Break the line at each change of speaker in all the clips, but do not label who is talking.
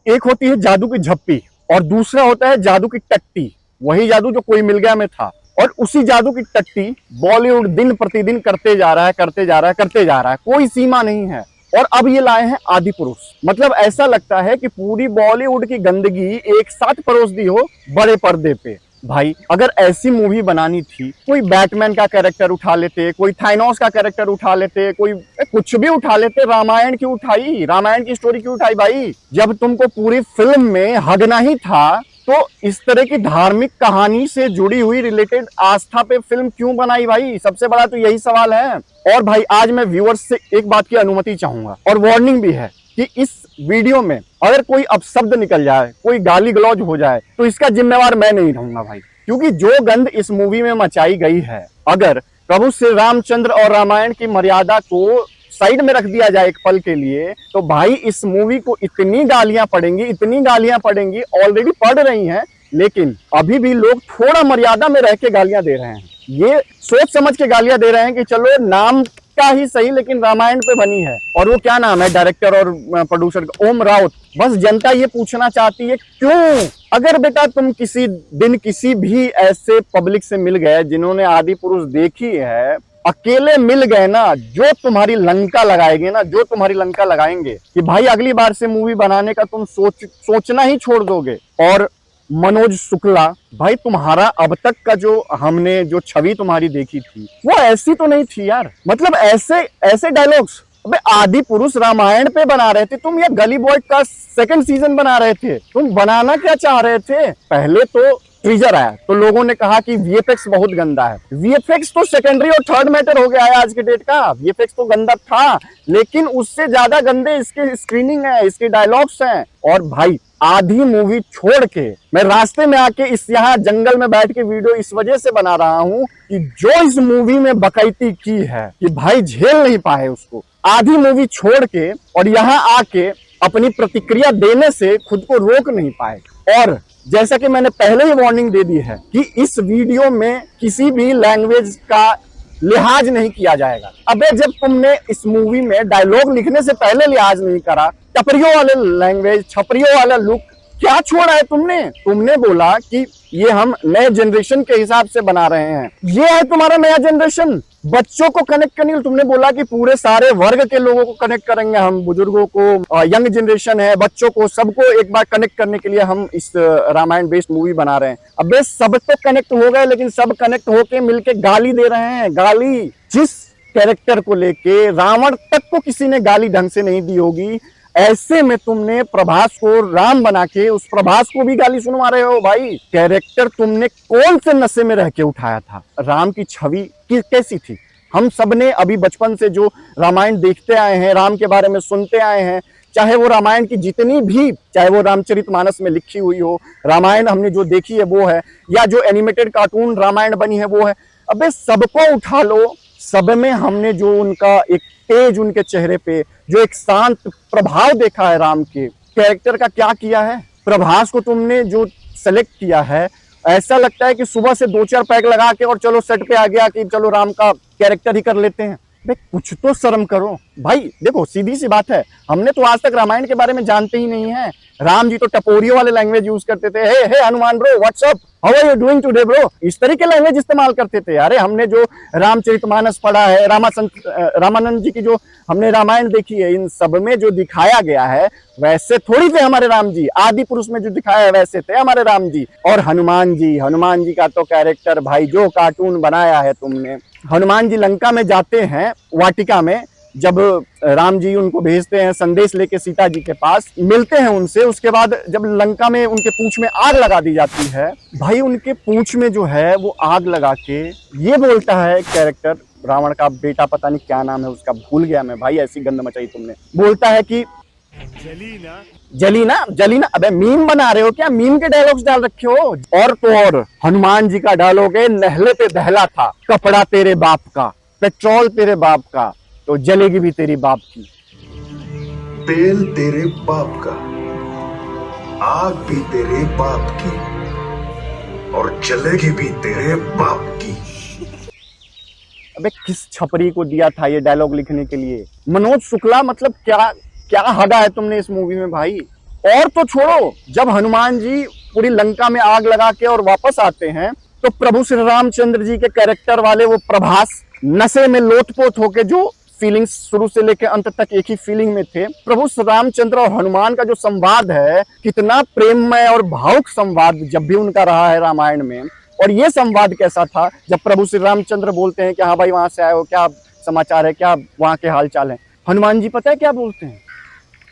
एक होती है जादू की झप्पी और दूसरा होता है जादू की टट्टी। वही जादू जो कोई मिल गया में था, और उसी जादू की टट्टी बॉलीवुड दिन प्रतिदिन करते जा रहा है, करते जा रहा है, करते जा रहा है, कोई सीमा नहीं है। और अब ये लाए हैं आदि पुरुष। मतलब ऐसा लगता है कि पूरी बॉलीवुड की गंदगी एक साथ परोस दी हो बड़े पर्दे पे। भाई अगर ऐसी मूवी बनानी थी, कोई बैटमैन का कैरेक्टर उठा लेते, कोई थाइनोस का कैरेक्टर उठा लेते, कोई कुछ भी उठा लेते। रामायण क्यों उठाई? रामायण की स्टोरी क्यों उठाई भाई? जब तुमको पूरी फिल्म में हगना ही था तो इस तरह की धार्मिक कहानी से जुड़ी हुई रिलेटेड आस्था पे फिल्म क्यों बनाई भाई? सबसे बड़ा तो यही सवाल है। और भाई आज मैं व्यूअर्स से एक बात की अनुमति चाहूंगा और वार्निंग भी है कि इस वीडियो में अगर कोई अपशब्द निकल जाए, कोई गाली गलौज हो जाए, तो इसका जिम्मेवार मैं नहीं रहूंगा भाई। क्योंकि जो गंद इस मूवी में मचाई गई है, अगर प्रभु श्री रामचंद्र और रामायण की मर्यादा को साइड में रख दिया जाए एक पल के लिए, तो भाई इस मूवी को इतनी गालियां पड़ेंगी, इतनी गालियां पड़ेंगी, ऑलरेडी पड़ रही हैं, लेकिन अभी भी लोग थोड़ा मर्यादा में रह के गालियां दे रहे हैं। ये सोच समझ के गालियां दे रहे हैं कि चलो नाम का ही सही, लेकिन रामायण पे बनी है। और वो क्या नाम है डायरेक्टर और प्रोड्यूसर का? ओम राउत। बस जनता ये पूछना चाहती है क्यों? अगर बेटा तुम किसी दिन किसी भी ऐसे पब्लिक से मिल गए जिन्होंने आदि पुरुष देखी है, अकेले मिल गए ना, जो तुम्हारी लंका लगाएंगे ना, जो तुम्हारी लंका लगाएंगे कि भाई अगली बार से मूवी बनाने का तुम सोचना ही छोड़ दोगे। और मनोज शुक्ला, भाई तुम्हारा अब तक का जो हमने जो छवि तुम्हारी देखी थी वो ऐसी तो नहीं थी यार। मतलब ऐसे ऐसे डायलॉग्स, अबे आदि पुरुष रामायण पे बना रहे थे तुम, या गली बॉय का सेकंड सीजन बना रहे थे? तुम बनाना क्या चाह रहे थे? पहले तो टीजर आया तो लोगों ने कहा कि वीएफएक्स बहुत गंदा है। वीएफएक्स तो सेकेंडरी और थर्ड मैटर हो गया है आज के डेट का। वीएफएक्स तो गंदा था, लेकिन उससे ज्यादा गंदे इसके स्क्रीनिंग है, इसके डायलॉग्स हैं। और भाई आधी मूवी छोड़ के मैं रास्ते में आके इस यहाँ जंगल में बैठ के वीडियो इस वजह से बना रहा हूँ कि जो इस मूवी में बकैती की है कि भाई झेल नहीं पाए उसको। आधी मूवी छोड़ के और यहाँ आके अपनी प्रतिक्रिया देने से खुद को रोक नहीं पाए। और जैसा कि मैंने पहले ही वार्निंग दे दी है कि इस वीडियो में किसी भी लैंग्वेज का लिहाज नहीं किया जाएगा। अबे जब तुमने इस मूवी में डायलॉग लिखने से पहले लिहाज नहीं करा, टपरियों वाले लैंग्वेज, छपरियों वाला लुक क्या छोड़ा है तुमने? तुमने बोला कि ये हम नए जनरेशन के हिसाब से बना रहे हैं। ये है तुम्हारा नया जनरेशन? बच्चों को कनेक्ट करने के लिए तुमने बोला कि पूरे सारे वर्ग के लोगों को कनेक्ट करेंगे हम, बुजुर्गों को, यंग जनरेशन है, बच्चों को, सबको एक बार कनेक्ट करने के लिए हम इस रामायण बेस्ड मूवी बना रहे हैं। अबे सब तो कनेक्ट हो गए, लेकिन सब कनेक्ट होके मिलके गाली दे रहे हैं। गाली जिस कैरेक्टर को लेके रावण तक को किसी ने गाली ढंग से नहीं दी होगी, ऐसे में तुमने प्रभास को राम बना के उस प्रभास को भी गाली सुनवा रहे हो। भाई कैरेक्टर तुमने कौन से नशे में रह के उठाया था? राम की छवि कैसी थी? हम सब ने अभी बचपन से जो रामायण देखते आए हैं, राम के बारे में सुनते आए हैं, चाहे वो रामायण की जितनी भी, चाहे वो रामचरितमानस में लिखी हुई हो रामायण हमने जो देखी है वो है, या जो एनिमेटेड कार्टून रामायण बनी है वो है, अबे सबको उठा लो। सब में हमने जो उनका एक तेज, उनके चेहरे पे जो एक शांत प्रभाव देखा है राम के कैरेक्टर का, क्या किया है? प्रभास को तुमने जो सेलेक्ट किया है, ऐसा लगता है कि सुबह से 2-4 पैक लगा के और चलो सेट पे आ गया कि चलो राम का कैरेक्टर ही कर लेते हैं। भाई कुछ तो शर्म करो भाई। देखो सीधी सी बात है, हमने तो आज तक रामायण के बारे में जानते ही नहीं है। राम जी तो टपोरियों वाले लैंग्वेज यूज करते थे। Hey hey Hanuman bro, what's up, how are you doing today bro, इस तरह के लैंग्वेज इस्तेमाल करते थे। अरे हमने जो रामचरितमानस पढ़ा है, रामानंद जी की जो हमने रामायण देखी है, इन सब में जो दिखाया गया है वैसे थोड़ी थे हमारे राम जी। आदि पुरुष में जो दिखाया है वैसे थे हमारे राम जी। और हनुमान जी का तो कैरेक्टर भाई जो कार्टून बनाया है तुमने। हनुमान जी लंका में जाते हैं, वाटिका में, जब राम जी उनको भेजते हैं संदेश लेके सीता जी के पास, मिलते हैं उनसे। उसके बाद जब लंका में उनके पूंछ में आग लगा दी जाती है, भाई उनके पूंछ में जो है वो आग लगा के ये बोलता है कैरेक्टर, रावण का बेटा, पता नहीं क्या नाम है उसका, भूल गया मैं भाई, ऐसी गंद मचाई तुमने। बोलता है कि जली ना। अबे मीम बना रहे हो क्या? मीम के डायलॉग्स डाल रखे हो। और तो और हनुमान जी का डायलॉग है, नहले पे दहला था, कपड़ा तेरे बाप का, पेट्रोल तेरे बाप का, तो जलेगी भी तेरी बाप की।
तेल तेरे बाप का, आग भी तेरे बाप की, और जलेगी भी तेरे बाप की।
अबे किस छपरी को दिया था ये डायलॉग लिखने के लिए? मनोज शुक्ला। मतलब क्या क्या हगा है तुमने इस मूवी में भाई? और तो छोड़ो, जब हनुमान जी पूरी लंका में आग लगा के और वापस आते हैं तो प्रभु श्री रामचंद्र जी के कैरेक्टर वाले वो प्रभास नशे में लोटपोट होके जो फीलिंग्स शुरू से लेकर अंत तक एक ही फीलिंग में थे। प्रभु श्री रामचंद्र और हनुमान का जो संवाद है, कितना प्रेममय और भावुक संवाद जब भी उनका रहा है रामायण में। और ये संवाद कैसा था जब प्रभु श्री रामचंद्र बोलते हैं कि हाँ भाई वहां से आए हो, क्या समाचार है, क्या वहां के हाल चाल है। हनुमान जी पता है क्या बोलते हैं,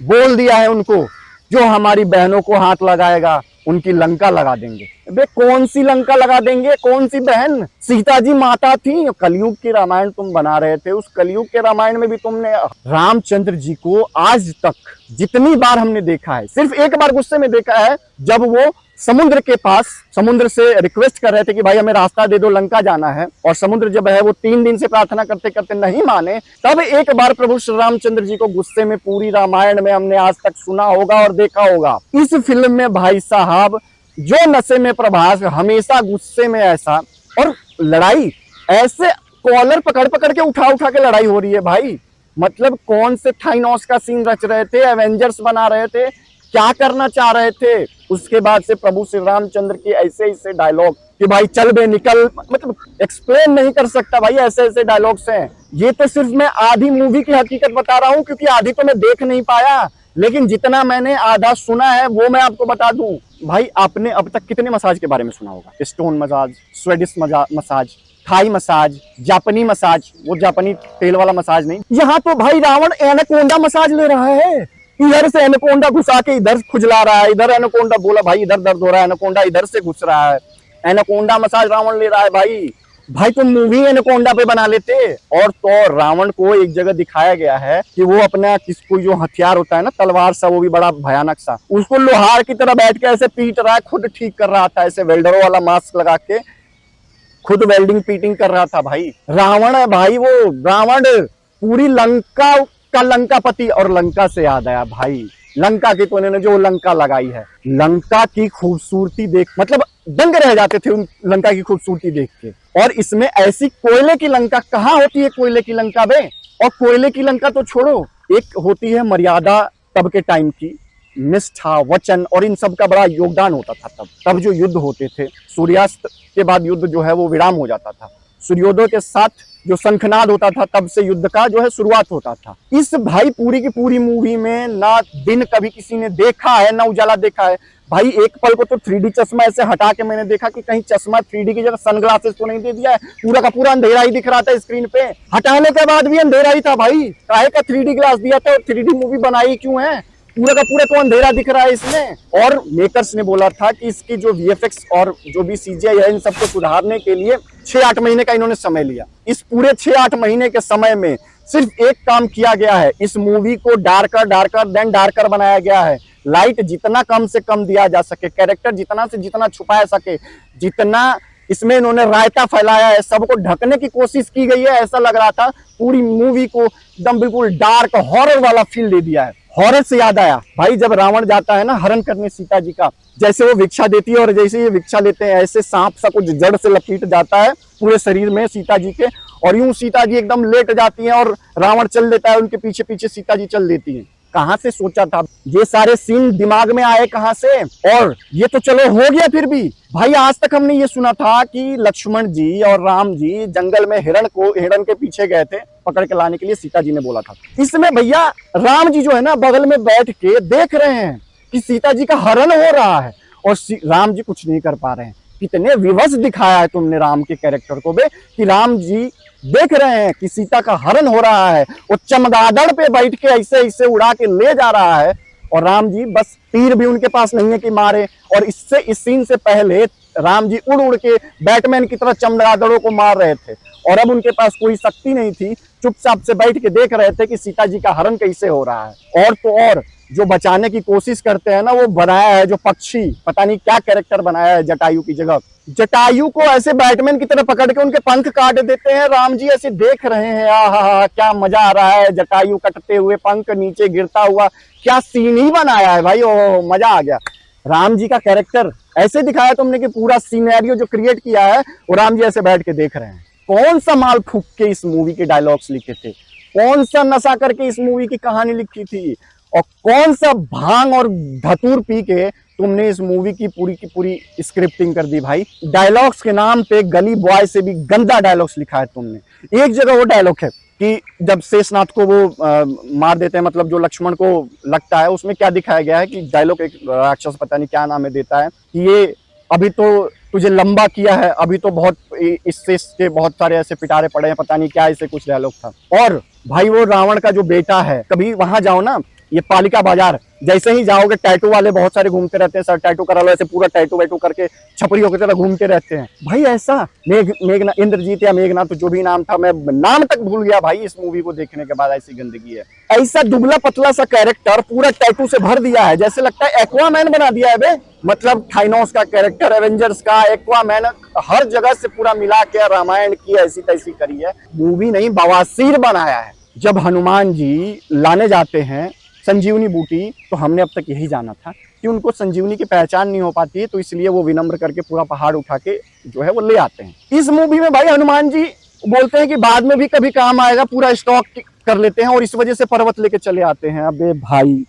बोल दिया है उनको, जो हमारी बहनों को हाथ लगाएगा उनकी लंका लगा देंगे। बे कौन सी लंका लगा देंगे, कौन सी बहन? सीता जी माता थी। कलयुग की रामायण तुम बना रहे थे, उस कलयुग के रामायण में भी तुमने रामचंद्र जी को आज तक जितनी बार हमने देखा है, सिर्फ एक बार गुस्से में देखा है, जब वो समुद्र के पास समुद्र से रिक्वेस्ट कर रहे थे कि भाई हमें रास्ता दे दो, लंका जाना है। और समुद्र जब है वो 3 दिन से प्रार्थना करते करते नहीं माने, तब एक बार प्रभु श्री रामचंद्र जी को गुस्से में पूरी रामायण में हमने आज तक सुना होगा और देखा होगा। इस फिल्म में भाई साहब जो नशे में प्रभास, हमेशा गुस्से में ऐसा, और लड़ाई ऐसे कॉलर पकड़ पकड़ के उठा उठा के लड़ाई हो रही है भाई। मतलब कौन से थाइनोस का सीन रच रहे थे, एवेंजर्स बना रहे थे, क्या करना चाह रहे थे। उसके बाद से प्रभु श्री रामचंद्र के ऐसे ऐसे डायलॉग कि भाई चल बे निकल, मतलब एक्सप्लेन नहीं कर सकता भाई, ऐसे ऐसे डायलॉग्स हैं। ये तो सिर्फ मैं आधी मूवी की हकीकत बता रहा हूँ, क्योंकि आधी तो मैं देख नहीं पाया, लेकिन जितना मैंने आधा सुना है वो मैं आपको बता दूं। भाई आपने अब तक कितने मसाज के बारे में सुना होगा? Stone massage, Swedish massage, Thai massage, जापानी मसाज, वो जापानी तेल वाला मसाज नहीं। यहाँ तो भाई रावण एनाकोंडा मसाज ले रहा है। इधर से एनाकोंडा घुसा के इधर खुजला रहा है, इधर एनाकोंडा बोला भाई इधर दर्द हो रहा है, एनाकोंडा इधर से घुस रहा है। एनाकोंडा मसाज रावण ले रहा है भाई तुम मूवी एनाकोंडा पे बना लेते। और तो रावण को एक जगह दिखाया गया है कि वो अपना किसको जो हथियार होता है ना, तलवार सा, वो भी बड़ा भयानक सा, उसको लोहार की तरह बैठ के ऐसे पीट रहा है, खुद ठीक कर रहा था, ऐसे वेल्डरों वाला मास्क लगा के खुद वेल्डिंग पीटिंग कर रहा था। भाई रावण है भाई, वो रावण पूरी लंका का लंकापति। और लंका से याद आया भाई, लंका की तो इन्होंने जो लंका लगाई है, लंका की खूबसूरती देख, मतलब दंग रह जाते थे उन लंका की खूबसूरती देख के। और इसमें ऐसी कोयले की लंका कहाँ होती है, कोयले की लंका बे। और कोयले की लंका तो छोड़ो, एक होती है मर्यादा तब के टाइम की, निष्ठा, वचन, और इन सब का बड़ा योगदान होता था। तब जो युद्ध होते थे, सूर्यास्त के बाद युद्ध जो है वो विराम हो जाता था, सूर्योदय के साथ जो शंखनाद होता था तब से युद्ध का जो है शुरुआत होता था। इस भाई पूरी की पूरी मूवी में ना दिन कभी किसी ने देखा है ना उजाला देखा है। भाई एक पल को तो 3D चश्मा ऐसे हटा के मैंने देखा कि कहीं चश्मा 3D की जगह सनग्लासेस तो नहीं दे दिया है। पूरा का पूरा अंधेरा ही दिख रहा था स्क्रीन पे, हटाने के बाद भी अंधेरा ही था भाई। काहे का 3D ग्लास दिया था और 3D मूवी बनाई क्यों है? पूरा का पूरा तो अंधेरा दिख रहा है इसमें। और मेकर्स ने बोला था कि इसकी जो VFX और जो भी CGI है, इन सबको सुधारने के लिए 6-8 महीने का इन्होंने समय लिया। इस पूरे 6-8 महीने के समय में सिर्फ एक काम किया गया है, इस मूवी को डार्कर देन डार्कर बनाया गया है। लाइट जितना कम से कम दिया जा सके, कैरेक्टर जितना से जितना छुपाया सके, जितना इसमें इन्होंने रायता फैलाया है, सबको ढकने की कोशिश की गई है। ऐसा लग रहा था पूरी मूवी को एकदम बिल्कुल डार्क हॉरर वाला फील दे दिया है। हॉरर से याद आया भाई, जब रावण जाता है ना हरण करने सीता जी का, जैसे वो भिक्षा देती है और जैसे ये भिक्षा लेते हैं, ऐसे सांप सा कुछ जड़ से लपेट जाता है पूरे शरीर में सीता जी के, और यूं सीता जी एकदम लेट जाती हैं और रावण चल देता है उनके पीछे पीछे, सीता जी चल देती है। कहां से सोचा था ये सारे सीन दिमाग में आए कहां से? और ये तो चलो हो गया, फिर भी भाई आज तक हमने ये सुना था कि लक्ष्मण जी और राम जी जंगल में हिरण के पीछे गए थे पकड़ के लाने के लिए, सीता जी ने बोला था। इसमें भैया राम जी जो है ना बगल में बैठ के देख रहे हैं कि सीता जी का हरण हो रहा है और राम जी कुछ नहीं कर पा रहे हैं। कितने विवश दिखाया है तुमने राम के कैरेक्टर को बे, कि राम जी देख रहे हैं कि सीता का हरण हो रहा है, वो चमगादड़ पे बैठ के ऐसे ऐसे उड़ा के ले जा रहा है, और राम जी बस तीर भी उनके पास नहीं है कि मारे। और इस सीन से पहले राम जी उड़ उड़ के बैटमैन की तरह चमगादड़ों को मार रहे थे, और अब उनके पास कोई शक्ति नहीं थी, चुपचाप से बैठ के देख रहे थे कि सीता जी का हरण कैसे हो रहा है। और तो और जो बचाने की कोशिश करते हैं ना, वो बनाया है जो पक्षी, पता नहीं क्या कैरेक्टर बनाया है जटायु की जगह। जटायु को ऐसे बैटमैन की तरह पकड़ के उनके पंख काट देते हैं। राम जी ऐसे देख रहे हैं, आहा क्या मजा आ रहा है, जटायु कटते हुए, पंख नीचे गिरता हुआ, क्या सीन ही बनाया है भाई, ओह मजा आ गया। राम जी का कैरेक्टर ऐसे दिखाया तुमने कि पूरा सीनेरियो जो क्रिएट किया है वो राम जी ऐसे बैठ के देख रहे हैं। कौन सा माल फूक के इस मूवी के डायलॉग्स लिखे थे, कौन सा नशा करके इस मूवी की कहानी लिखी थी, और कौन सा भांग और धतूर पी के तुमने इस मूवी की पूरी स्क्रिप्टिंग कर दी भाई। डायलॉग्स के नाम पे गली बॉय से भी गंदा डायलॉग्स लिखा है तुमने। एक जगह वो डायलॉग है कि जब शेषनाथ को वो मार देते हैं, मतलब जो लक्ष्मण को लगता है, उसमें क्या दिखाया गया है कि डायलॉग एक राक्षस पता नहीं क्या नाम है देता है कि ये अभी तो तुझे लंबा किया है, अभी तो बहुत इस शेष के बहुत सारे ऐसे पिटारे पड़े हैं, पता नहीं क्या ऐसे कुछ डायलॉग था। और भाई वो रावण का जो बेटा है, कभी वहां जाओ ना, ये पालिका बाजार जैसे ही जाओगे टैटू वाले बहुत सारे घूमते रहते हैं, सर टैटू करा लो, ऐसे पूरा टैटू वैटू करके छपरियों की तरह घूमते रहते हैं भाई। ऐसा मेघना इंद्रजीत या मेघना तो जो भी नाम था, मैं नाम तक भूल गया भाई इस मूवी को देखने के बाद। ऐसी गंदगी है, ऐसा दुबला पतला सा कैरेक्टर पूरा टैटू से भर दिया है, जैसे लगता है एक्वामैन बना दिया है बे। मतलब थाइनोस का कैरेक्टर, एवेंजर्स का, एक्वामैन, हर जगह से पूरा मिला के रामायण की ऐसी तैसी करी है। मूवी नहीं बवासीर बनाया है। जब हनुमान जी लाने जाते हैं संजीवनी बूटी, तो हमने अब तक यही जाना था कि उनको संजीवनी की पहचान नहीं हो पाती है, तो इसलिए वो विनम्र करके पूरा पहाड़ उठा के जो है वो ले आते हैं। इस मूवी में भाई हनुमान जी बोलते हैं कि बाद में भी कभी काम आएगा, पूरा स्टॉक कर लेते हैं और इस वजह से पर्वत लेके चले आते हैं। अबे भाई,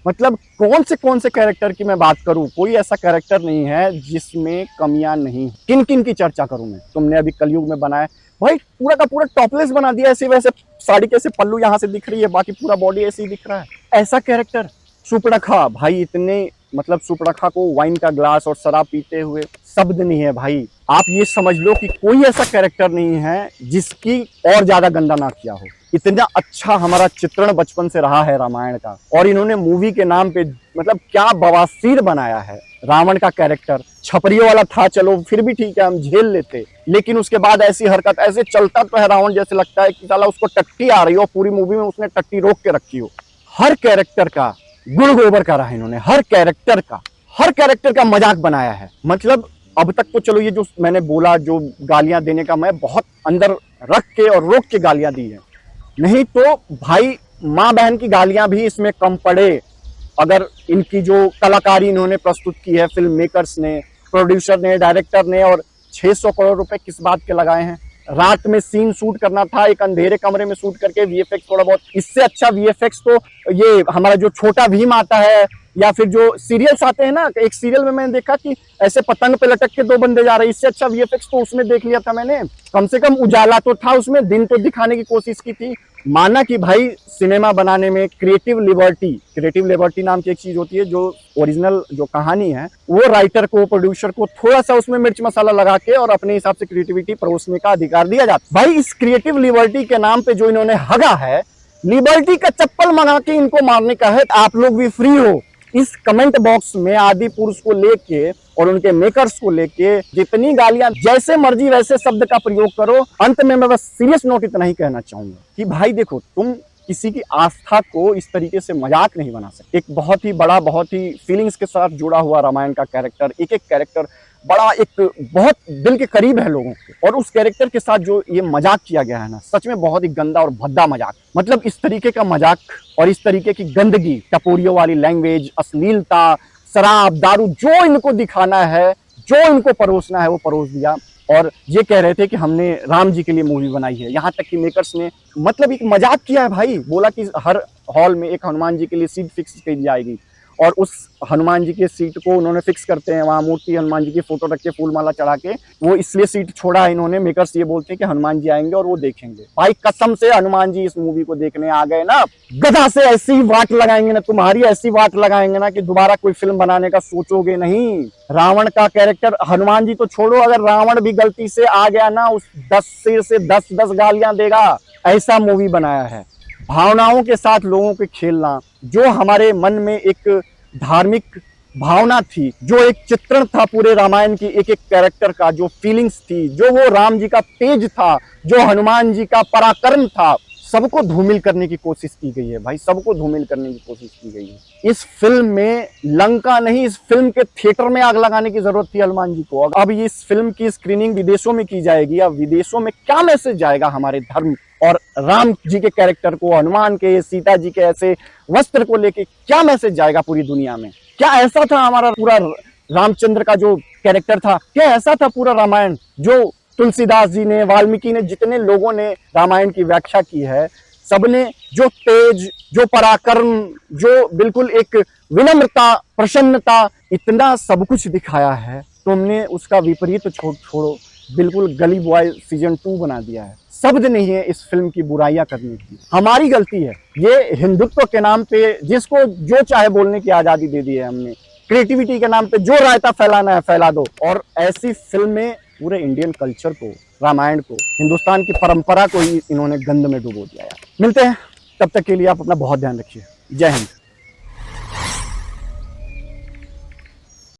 मतलब कौन से कैरेक्टर की मैं बात करूं, कोई ऐसा कैरेक्टर नहीं है जिसमें कमियां नहीं। किन किन की चर्चा करूं मैं? तुमने अभी कलयुग में बनाया भाई, पूरा का पूरा टॉपलेस बना दिया, ऐसे वैसे साड़ी कैसे पल्लू यहाँ से दिख रही है, बाकी पूरा बॉडी ऐसे ही दिख रहा है। ऐसा कैरेक्टर। सुपड़खा भाई, इतने मतलब सुपड़खा को वाइन का ग्लास और शराब पीते हुए शब्द नहीं है भाई। आप ये समझ लो कि कोई ऐसा कैरेक्टर नहीं है जिसकी और ज्यादा गंदा ना किया हो। इतना अच्छा हमारा चित्रण बचपन से रहा है रामायण का, और इन्होंने मूवी के नाम पे मतलब क्या बवासीर बनाया है। रावण का कैरेक्टर छपरियों वाला था, चलो फिर भी ठीक है, हम झेल लेते, लेकिन उसके बाद ऐसी हरकत, ऐसे चलता तो है रावण जैसे लगता है कि साला उसको टट्टी आ रही हो, पूरी मूवी में उसने टट्टी रोक के रखी हो। हर कैरेक्टर का गुण गोबर करा है इन्होंने, हर कैरेक्टर का मजाक बनाया है। मतलब अब तक तो चलो ये जो मैंने बोला, जो गालियां देने का, मैं बहुत अंदर रख के और रोक के गालियां दी है, नहीं तो भाई माँ बहन की गालियां भी इसमें कम पड़े। अगर इनकी जो कलाकारी इन्होंने प्रस्तुत की है, फिल्म मेकर्स ने, प्रोड्यूसर ने, डायरेक्टर ने, और 600 करोड़ रुपए किस बात के लगाए हैं। रात में सीन शूट करना था, एक अंधेरे कमरे में शूट करके वीएफएक्स थोड़ा बहुत, इससे अच्छा वीएफएक्स तो ये हमारा जो छोटा भीम आता है, या फिर जो सीरियल्स आते हैं ना, एक सीरियल में मैंने देखा कि ऐसे पतंग पे लटक के 2 बंदे जा रहे हैं, इससे अच्छा वीएफएक्स तो उसमें देख लिया था मैंने। कम से कम उजाला तो था उसमें, दिन तो दिखाने की कोशिश की थी। माना कि भाई सिनेमा बनाने में क्रिएटिव लिबर्टी नाम की एक चीज होती है, जो ओरिजिनल जो कहानी है वो राइटर को, प्रोड्यूसर को थोड़ा सा उसमें मिर्च मसाला लगा के और अपने हिसाब से क्रिएटिविटी परोसने का अधिकार दिया जाता। भाई इस क्रिएटिव लिबर्टी के नाम पे जो इन्होंने हगा है, लिबर्टी का चप्पल मंगा के इनको मारने का है। आप लोग भी फ्री हो इस कमेंट बॉक्स में आदि पुरुष को लेके और उनके मेकर्स को लेके जितनी गालियां, जैसे मर्जी वैसे शब्द का प्रयोग करो। अंत में मैं बस सीरियस नोट इतना ही कहना चाहूंगा कि भाई देखो, तुम किसी की आस्था को इस तरीके से मजाक नहीं बना सकते। एक बहुत ही बड़ा, बहुत ही फीलिंग्स के साथ जुड़ा हुआ रामायण का कैरेक्टर, एक एक कैरेक्टर बड़ा, एक बहुत दिल के करीब है लोगों के, और उस कैरेक्टर के साथ जो ये मजाक किया गया है ना, सच में बहुत ही गंदा और भद्दा मजाक। मतलब इस तरीके का मजाक और इस तरीके की गंदगी, टपोरियों वाली लैंग्वेज, अश्लीलता, शराब, दारू, जो इनको दिखाना है, जो इनको परोसना है वो परोस दिया। और ये कह रहे थे कि हमने राम जी के लिए मूवी बनाई है, यहाँ तक कि मेकर्स ने मतलब एक मजाक किया है भाई। बोला कि हर हॉल में एक हनुमान जी के लिए सीट फिक्स की जाएगी, और उस हनुमान जी के सीट को उन्होंने फिक्स करते हैं, वहां मूर्ति हनुमान जी की फोटो रख के फूल माला चढ़ा के, वो इसलिए सीट छोड़ा है इन्होंने। मेकर्स ये बोलते हैं कि हनुमान जी आएंगे और वो देखेंगे। भाई कसम से हनुमान जी इस मूवी को देखने आ गए ना, गधा से ऐसी वाट लगाएंगे ना, तुम्हारी ऐसी वाट लगाएंगे ना कि दोबारा कोई फिल्म बनाने का सोचोगे नहीं। रावण का कैरेक्टर, हनुमान जी तो छोड़ो, अगर रावण भी गलती से आ गया ना, उस 10 सिर से 10 गालियां देगा। ऐसा मूवी बनाया है, भावनाओं के साथ लोगों के खेलना, जो हमारे मन में एक धार्मिक भावना थी, जो एक चित्रण था पूरे रामायण की एक एक कैरेक्टर का, जो फीलिंग्स थी, जो वो राम जी का तेज था, जो हनुमान जी का पराक्रम था, सबको धूमिल करने की कोशिश की गई है भाई, सबको धूमिल करने की कोशिश की गई है। इस फिल्म में लंका नहीं, इस फिल्म के थिएटर में आग लगाने की जरूरत थी हनुमान जी को। अब इस फिल्म की स्क्रीनिंग विदेशों में की जाएगी। अब विदेशों में क्या मैसेज जाएगा हमारे धर्म और राम जी के कैरेक्टर को, हनुमान के, सीता जी के ऐसे वस्त्र को लेके क्या मैसेज जाएगा पूरी दुनिया में? क्या ऐसा था हमारा पूरा रामचंद्र का जो कैरेक्टर था, क्या ऐसा था पूरा रामायण? जो तुलसीदास जी ने, वाल्मीकि ने, जितने लोगों ने रामायण की व्याख्या की है, सबने जो तेज, जो पराक्रम, जो बिल्कुल एक विनम्रता, प्रसन्नता, इतना सब कुछ दिखाया है, तुमने उसका विपरीत छोड़ो, बिल्कुल गली बॉय सीजन 2 बना दिया है। शब्द नहीं है इस फिल्म की बुराइयां करने की, हमारी गलती है। ये हिंदुत्व के नाम पे जिसको जो चाहे बोलने की आजादी दे दी है हमने, क्रिएटिविटी के नाम पे जो रायता फैलाना है फैला दो, और ऐसी फिल्में पूरे इंडियन कल्चर को, रामायण को, हिंदुस्तान की परंपरा को ही इन्होंने गंद में डुबो दिया यार। मिलते हैं, तब तक के लिए आप अपना बहुत ध्यान रखिए। जय हिंद।